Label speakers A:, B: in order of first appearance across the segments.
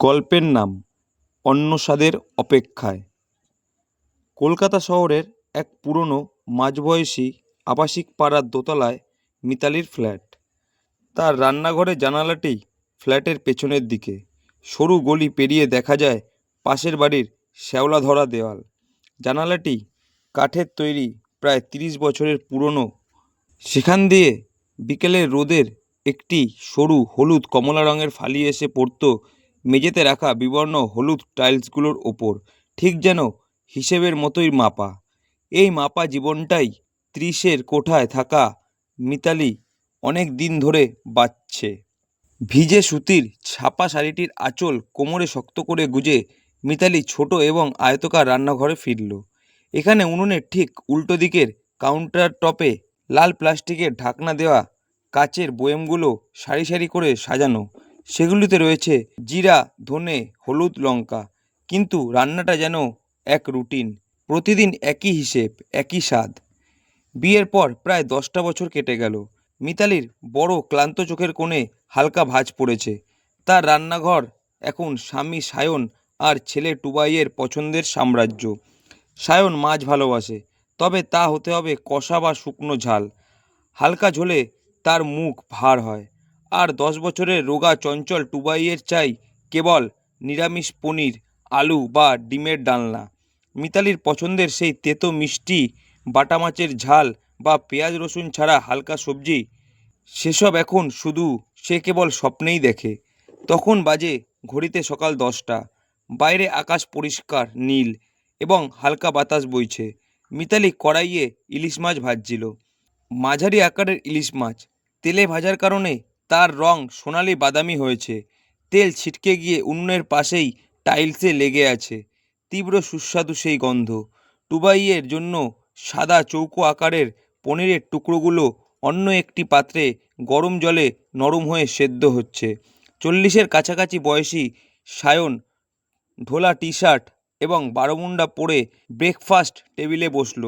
A: গল্পের নাম অন্য স্বাদের অপেক্ষায়। কলকাতা শহরের এক পুরনো মাঝবয়সী আবাসিক পাড়ার দোতলায় মিতালির ফ্ল্যাট। তার রান্নাঘরের জানালাটি ফ্ল্যাটের পেছনের দিকে। সরু গলি পেরিয়ে দেখা যায় পাশের বাড়ির শ্যাওলা ধরা দেওয়াল। জানালাটি কাঠের তৈরি, প্রায় 30 বছরের পুরনো। সেখান দিয়ে বিকেলের রোদের একটি সরু হলুদ কমলা রঙের ফালি এসে পড়ত মেঝেতে রাখা বিবর্ণ হলুদ টাইলসগুলোর ওপর, ঠিক যেন হিসেবের মতোই মাপা। এই মাপা জীবনটাই 30-এর কোঠায় থাকা মিতালি অনেক দিন ধরে বাঁচছে। ভিজে সুতির ছাপা শাড়িটির আঁচল কোমরে শক্ত করে গুজে মিতালি ছোট এবং আয়তকার রান্নাঘরে ফিরল। এখানে উনুনের ঠিক উল্টো দিকের কাউন্টার টপে লাল প্লাস্টিকের ঢাকনা দেওয়া কাচের বয়ামগুলো সারি সারি করে সাজানো। সেগুলিতে রয়েছে জিরা, ধনে, হলুদ, লঙ্কা। কিন্তু রান্নাটা যেন এক রুটিন। প্রতিদিন একই হিসেব, একই স্বাদ। বিয়ের পর প্রায় 10টা বছর কেটে গেল। মিতালির বড় ক্লান্ত চোখের কোণে হালকা ভাঁজ পড়েছে। তার রান্নাঘর এখন স্বামী সায়ন আর ছেলে টুবাইয়ের পছন্দের সাম্রাজ্য। সায়ন মাছ ভালোবাসে, তবে তা হতে হবে কষা বা শুকনো ঝাল। হালকা ঝোলে তার মুখ ভার হয়। আর 10 বছরের রোগা চঞ্চল টুবাইয়ের চাই কেবল নিরামিষ পনির, আলু বা ডিমের ডালনা। মিতালির পছন্দের সেই তেতো মিষ্টি বাটা মাছের ঝাল বা পেঁয়াজ রসুন ছাড়া হালকা সবজি, সেসব এখন শুধু সে কেবল স্বপ্নেই দেখে। তখন বাজে ঘড়িতে সকাল 10টা। বাইরে আকাশ পরিষ্কার নীল এবং হালকা বাতাস বইছে। মিতালি কড়াইয়ে ইলিশ মাছ ভাজছিল। মাঝারি আকারের ইলিশ মাছ। তেলে ভাজার কারণে তার রং সোনালি বাদামি হয়েছে। তেল ছিটকে গিয়ে উনুনের পাশেই টাইলসে লেগে আছে। তীব্র সুস্বাদু সেই গন্ধ। টুবাইয়ের জন্য সাদা চৌকো আকারের পনিরের টুকরোগুলো অন্য একটি পাত্রে গরম জলে নরম হয়ে সেদ্ধ হচ্ছে। 40-এর কাছাকাছি বয়সী সায়ন ঢোলা টি শার্ট এবং বারমুন্ডা পরে ব্রেকফাস্ট টেবিলে বসল।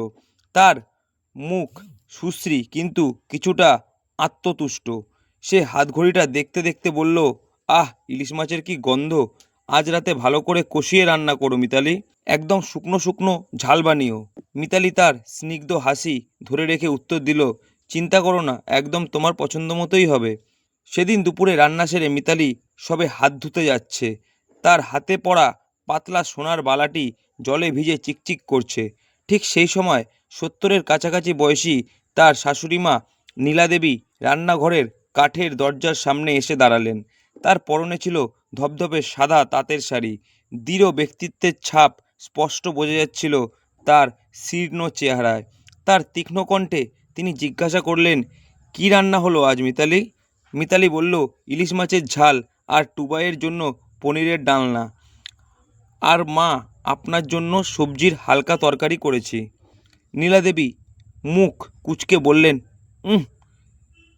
A: তার মুখ সুশ্রী কিন্তু কিছুটা আত্মতুষ্ট। সে হাতঘড়িটা দেখতে দেখতে বলল, আহ, ইলিশ মাছের কি গন্ধ! আজ রাতে ভালো করে কষিয়ে রান্না করো মিতালি, একদম শুকনো শুকনো ঝাল বানিও। মিতালি তার স্নিগ্ধ হাসি ধরে রেখে উত্তর দিল, চিন্তা করো না, একদম তোমার পছন্দ মতোই হবে। সেদিন দুপুরে রান্না সেরে মিতালি সবে হাত ধুতে যাচ্ছে। তার হাতে পড়া পাতলা সোনার বালাটি জলে ভিজে চিকচিক করছে। ঠিক সেই সময় 70-এর কাছাকাছি বয়সী তার শাশুড়িমা নীলাদেবী রান্নাঘরের কাঠের দরজার সামনে এসে দাঁড়ালেন। তার পরনে ছিল ধবধবে সাদা তাঁতের শাড়ি। দৃঢ় ব্যক্তিত্বের ছাপ স্পষ্ট বোঝা যাচ্ছিল তার শীর্ণ চেহারায়। তার তীক্ষ্ণ কণ্ঠে তিনি জিজ্ঞাসা করলেন, কি রান্না হলো আজ মিতালি? মিতালি বলল, ইলিশ মাছের ঝাল আর টুবাইয়ের জন্য পনিরের ডালনা। আর মা, আপনার জন্য সবজির হালকা তরকারি করেছি। নীলাদেবী মুখ কুঁচকে বললেন,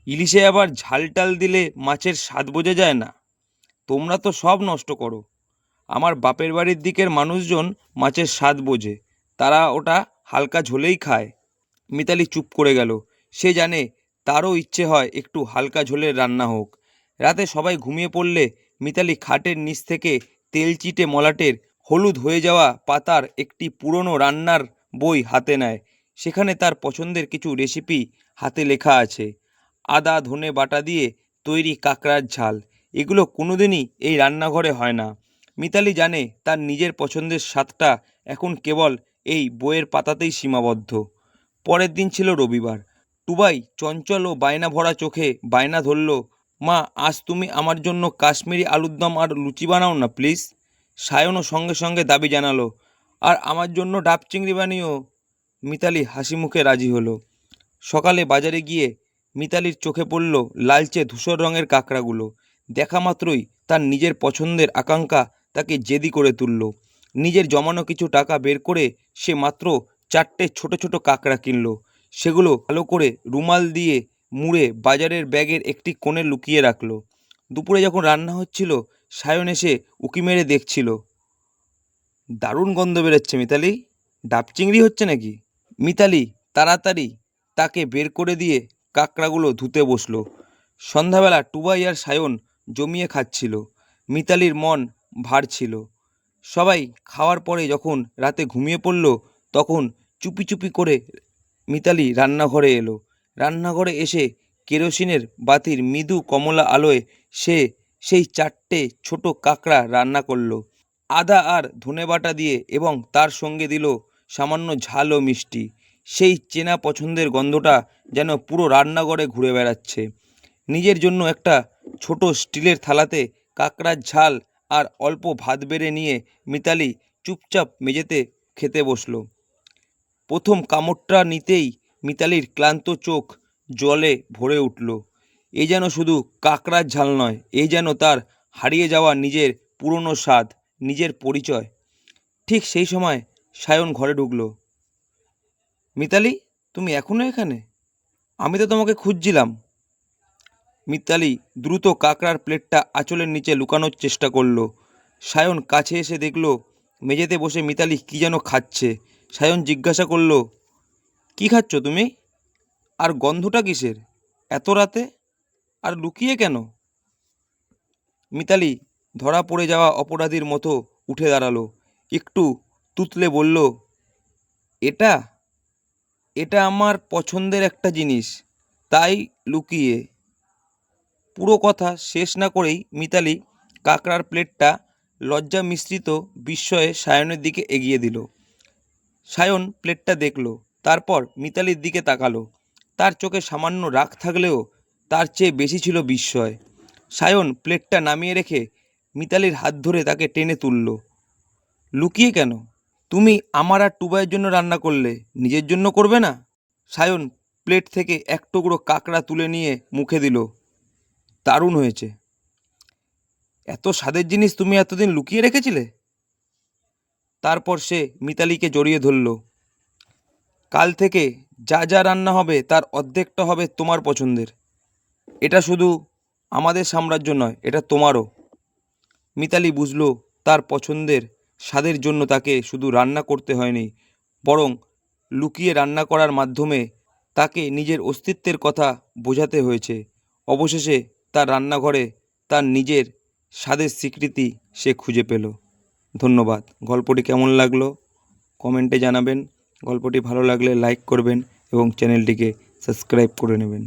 A: ইলিশে আবার ঝালটাল দিলে মাছের স্বাদ বোঝা যায় না। তোমরা তো সব নষ্ট করো। আমার বাপের বাড়ির দিকের মানুষজন মাছের স্বাদ বোঝে, তারা ওটা হালকা ঝোলেই খায়। মিতালি চুপ করে গেল। সে জানে তারও ইচ্ছে হয় একটু হালকা ঝোলের রান্না হোক। রাতে সবাই ঘুমিয়ে পড়লে মিতালি খাটের নিচ থেকে তেলচিটে মলাটের হলুদ হয়ে যাওয়া পাতার একটি পুরনো রান্নার বই হাতে নেয়। সেখানে তার পছন্দের কিছু রেসিপি হাতে লেখা আছে। আদা ধনে বাটা দিয়ে তৈরি কাঁকড়ার ঝাল। এগুলো কোনোদিনই এই রান্নাঘরে হয় না। মিতালি জানে তার নিজের পছন্দের স্বাদটা এখন কেবল এই বইয়ের পাতাতেই সীমাবদ্ধ। পরের দিন ছিল রবিবার। টুবাই চঞ্চল ও বায়না ভরা চোখে বায়না ধরল, মা, আজ তুমি আমার জন্য কাশ্মীরি আলুর দম আর লুচি বানাও না প্লিজ। সায়নও সঙ্গে সঙ্গে দাবি জানালো, আর আমার জন্য ডাব চিংড়ি বানিও। মিতালি হাসি মুখে রাজি হলো। সকালে বাজারে গিয়ে মিতালির চোখে পড়ল লালচে ধূসর রঙের কাঁকড়াগুলো। দেখা মাত্রই তার নিজের পছন্দের আকাঙ্ক্ষা তাকে জেদি করে তুলল। নিজের জমানো কিছু টাকা বের করে সে মাত্র 4টে ছোট ছোট কাঁকড়া কিনল। সেগুলো ভালো করে রুমাল দিয়ে মুড়ে বাজারের ব্যাগের একটি কোণে লুকিয়ে রাখল। দুপুরে যখন রান্না হচ্ছিল, সায়ন এসে উকি মেরে দেখছিল, দারুণ গন্ধ বেরোচ্ছে মিতালি, ডাব চিংড়ি হচ্ছে নাকি? মিতালি তাড়াতাড়ি তাকে বের করে দিয়ে কাঁকড়াগুলো ধুতে বসলো। সন্ধ্যাবেলা টুবাই আর সায়ন জমিয়ে খাচ্ছিল। মিতালির মন ভার ছিল। সবাই খাওয়ার পরে যখন রাতে ঘুমিয়ে পড়ল, তখন চুপি চুপি করে মিতালি রান্নাঘরে এলো। রান্নাঘরে এসে কেরোসিনের বাতির মৃদু কমলা আলোয় সে সেই 4টে ছোট কাঁকড়া রান্না করলো আদা আর ধনেবাটা দিয়ে, এবং তার সঙ্গে দিল সামান্য ঝাল ও মিষ্টি। সেই চেনা পছন্দের গন্ধটা যেন পুরো রান্নাঘরে ঘুরে বেড়াচ্ছে। নিজের জন্য একটা ছোট স্টিলের থালাতে কাঁকড়ার ঝাল আর অল্প ভাত বেড়ে নিয়ে মিতালি চুপচাপ মেঝেতে খেতে বসলো। প্রথম কামড়টা নিতেই মিতালির ক্লান্ত চোখ জলে ভরে উঠল। এ যেন শুধু কাঁকড়ার ঝাল নয়, এই যেন তার হারিয়ে যাওয়া নিজের পুরনো স্বাদ, নিজের পরিচয়। ঠিক সেই সময় সায়ন ঘরে ঢুকলো। মিতালি, তুমি এখনো এখানে? আমি তো তোমাকে খুঁজছিলাম। মিতালি দ্রুত কাঁকড়ার প্লেটটা আঁচলের নিচে লুকানোর চেষ্টা করলো। সায়ন কাছে এসে দেখলো মেঝেতে বসে মিতালি কী যেন খাচ্ছে। সায়ন জিজ্ঞাসা করলো, কি খাচ্ছ তুমি? আর গন্ধটা কিসের এত রাতে? আর লুকিয়ে কেন? মিতালি ধরা পড়ে যাওয়া অপরাধীর মতো উঠে দাঁড়ালো। একটু তুতলে বলল, এটা এটা আমার পছন্দের একটা জিনিস, তাই লুকিয়ে। পুরো কথা শেষ না করেই মিতালি কাঁকড়ার প্লেটটা লজ্জা মিশ্রিত বিস্ময়ে সায়নের দিকে এগিয়ে দিল। সায়ন প্লেটটা দেখল, তারপর মিতালির দিকে তাকালো। তার চোখে সামান্য রাগ থাকলেও তার চেয়ে বেশি ছিল বিস্ময়। সায়ন প্লেটটা নামিয়ে রেখে মিতালির হাত ধরে তাকে টেনে তুলল। লুকিয়ে কেন? তুমি আমার আর টুবাইয়ের জন্য রান্না করলে, নিজের জন্য করবে না? সায়ন প্লেট থেকে এক টুকরো কাঁকড়া তুলে নিয়ে মুখে দিল। দারুণ হয়েছে। এত স্বাদের জিনিস তুমি এতদিন লুকিয়ে রেখেছিলে? তারপর সে মিতালিকে জড়িয়ে ধরল। কাল থেকে যা যা রান্না হবে তার অর্ধেকটা হবে তোমার পছন্দের। এটা শুধু আমাদের সাম্রাজ্য নয়, এটা তোমারও। মিতালি বুঝলো তার পছন্দের স্বাদের জন্য তাকে শুধু রান্না করতে হয়নি, বরং লুকিয়ে রান্না করার মাধ্যমে তাকে নিজের অস্তিত্বের কথা বোঝাতে হয়েছে। অবশেষে তার রান্নাঘরে তার নিজের স্বাদের স্বীকৃতি সে খুঁজে পেল। ধন্যবাদ। গল্পটি কেমন লাগলো কমেন্টে জানাবেন। গল্পটি ভালো লাগলে লাইক করবেন এবং চ্যানেলটিকে সাবস্ক্রাইব করে নেবেন।